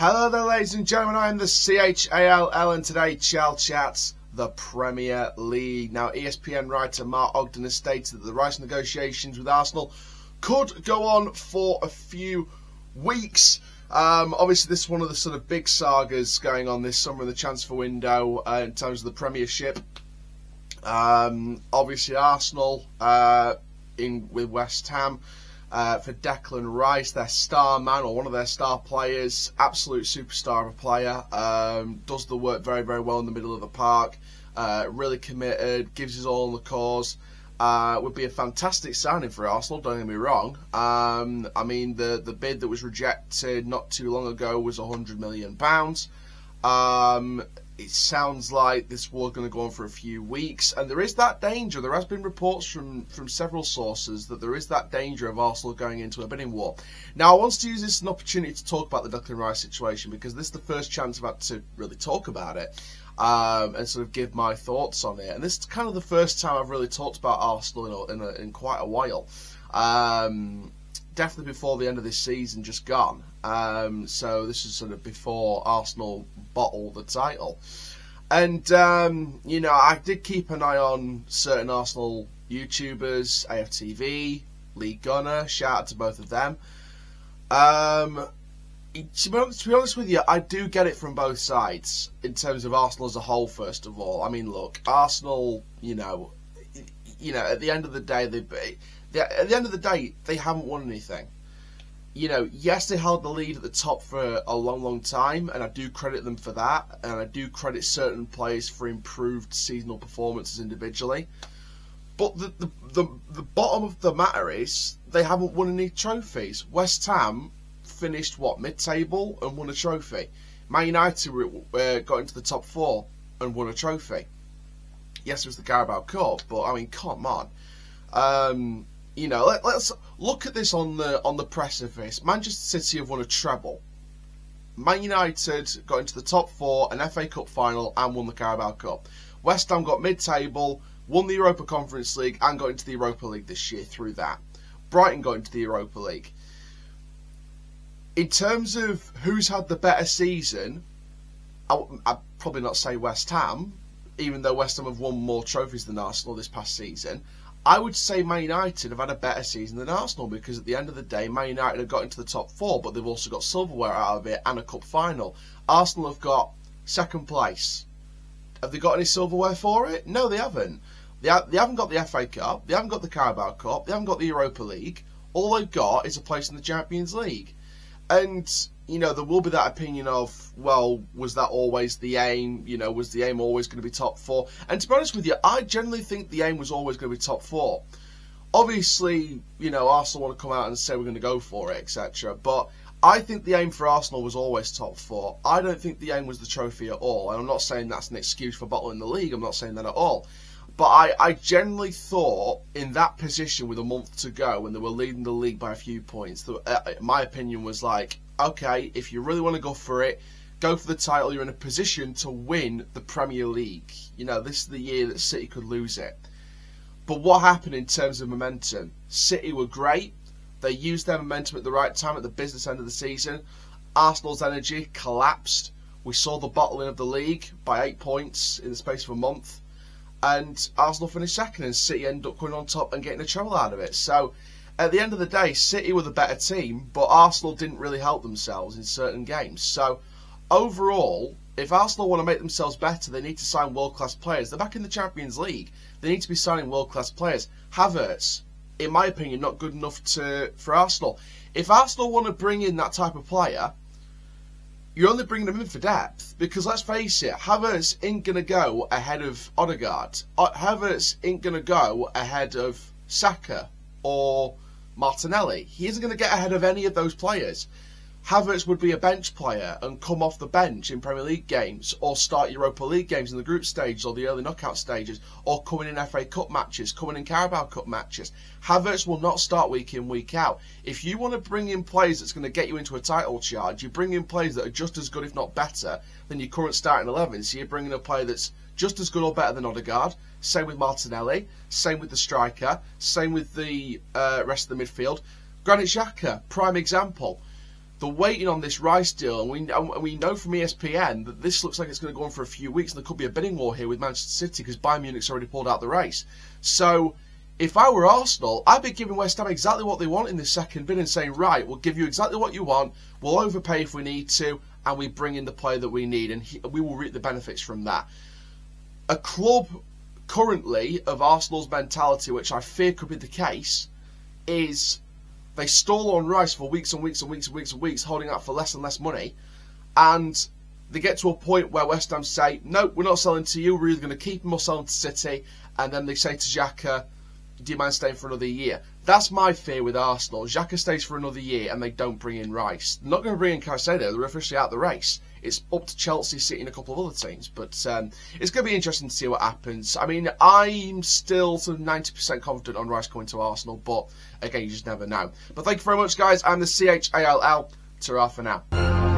Hello there, ladies and gentlemen. I am the CHALL, and today Chall Chats the Premier League. Now, ESPN writer Mark Ogden has stated that the Rice negotiations with Arsenal could go on for a few weeks. Obviously, this is one of the sort of big sagas going on this summer in the transfer window in terms of the Premiership. Obviously, Arsenal with West Ham. For Declan Rice, their star man or one of their star players, absolute superstar of a player, does the work very, very well in the middle of the park, really committed, gives his all in the cause. Would be a fantastic signing for Arsenal, don't get me wrong. I mean, the bid that was rejected not too long ago was £100 million. It sounds like this war is going to go on for a few weeks, and there is that danger. There has been reports from several sources that there is that danger of Arsenal going into a bidding war. Now, I want to use this as an opportunity to talk about the Declan Rice situation, because this is the first chance I've had to really talk about it and sort of give my thoughts on it. And this is kind of the first time I've really talked about Arsenal in quite a while. Definitely before the end of this season just gone. So this is sort of before Arsenal bottled the title. And, I did keep an eye on certain Arsenal YouTubers, AFTV, League Gunner, shout out to both of them. To be honest with you, I do get it from both sides in terms of Arsenal as a whole, first of all. I mean, look, Arsenal, at the end of the day, they haven't won anything. Yes, they held the lead at the top for a long, long time, and I do credit them for that, and I do credit certain players for improved seasonal performances individually. But the bottom of the matter is they haven't won any trophies. West Ham finished, mid-table and won a trophy. Man United got into the top four and won a trophy. Yes, it was the Carabao Cup, but, I mean, come on. Let's look at this on the precipice. Manchester City have won a treble. Man United got into the top four, an FA Cup final, and won the Carabao Cup. West Ham got mid-table, won the Europa Conference League, and got into the Europa League this year through that. Brighton got into the Europa League. In terms of who's had the better season, I'd probably not say West Ham, even though West Ham have won more trophies than Arsenal this past season. I would say Man United have had a better season than Arsenal, because at the end of the day, Man United have got into the top four, but they've also got silverware out of it and a cup final. Arsenal have got second place. Have they got any silverware for it? No, they haven't. They haven't got the FA Cup, they haven't got the Carabao Cup, they haven't got the Europa League. All they've got is a place in the Champions League. And, there will be that opinion of, well, was that always the aim? Was the aim always going to be top four? And to be honest with you, I generally think the aim was always going to be top four. Obviously, Arsenal want to come out and say we're going to go for it, etc. But I think the aim for Arsenal was always top four. I don't think the aim was the trophy at all. And I'm not saying that's an excuse for bottling the league. I'm not saying that at all. But I generally thought in that position with a month to go, when they were leading the league by a few points, my opinion was like, okay, if you really want to go for it, go for the title. You're in a position to win the Premier League. This is the year that City could lose it. But what happened in terms of momentum? City were great. They used their momentum at the right time at the business end of the season. Arsenal's energy collapsed. We saw the bottling of the league by 8 points in the space of a month. And Arsenal finished second, and City ended up going on top and getting a treble out of it. So, at the end of the day, City were the better team, but Arsenal didn't really help themselves in certain games. So, overall, if Arsenal want to make themselves better, they need to sign world-class players. They're back in the Champions League. They need to be signing world-class players. Havertz, in my opinion, not good enough for Arsenal. If Arsenal want to bring in that type of player, you're only bringing them in for depth, because let's face it, Havertz ain't going to go ahead of Odegaard. Havertz ain't going to go ahead of Saka or Martinelli. He isn't going to get ahead of any of those players. Havertz would be a bench player and come off the bench in Premier League games, or start Europa League games in the group stages or the early knockout stages, or coming in FA Cup matches, coming in Carabao Cup matches. Havertz will not start week in, week out. If you want to bring in players that's going to get you into a title charge, you bring in players that are just as good, if not better, than your current starting 11. So you're bringing a player that's just as good or better than Odegaard. Same with Martinelli. Same with the striker. Same with the rest of the midfield. Granit Xhaka, prime example. they're waiting on this Rice deal, and we know from ESPN that this looks like it's going to go on for a few weeks, and there could be a bidding war here with Manchester City because Bayern Munich's already pulled out the race. So if I were Arsenal, I'd be giving West Ham exactly what they want in this second bid and saying, right, we'll give you exactly what you want, we'll overpay if we need to, and we bring in the player that we need, and we will reap the benefits from that. A club currently of Arsenal's mentality, which I fear could be the case, is they stall on Rice for weeks and weeks and weeks and weeks and weeks, holding out for less and less money, and they get to a point where West Ham say, no, we're not selling to you, we're either going to keep him or sell him to City, and then they say to Xhaka, do you mind staying for another year? That's my fear with Arsenal. Xhaka stays for another year and they don't bring in Rice. They're not going to bring in Caicedo, they're officially out of the race. It's up to Chelsea, City and a couple of other teams. But it's going to be interesting to see what happens. I mean, I'm still sort of 90% confident on Rice coming to Arsenal, but again, you just never know. But thank you very much, guys. I'm the CHALL. Ta-ra for now.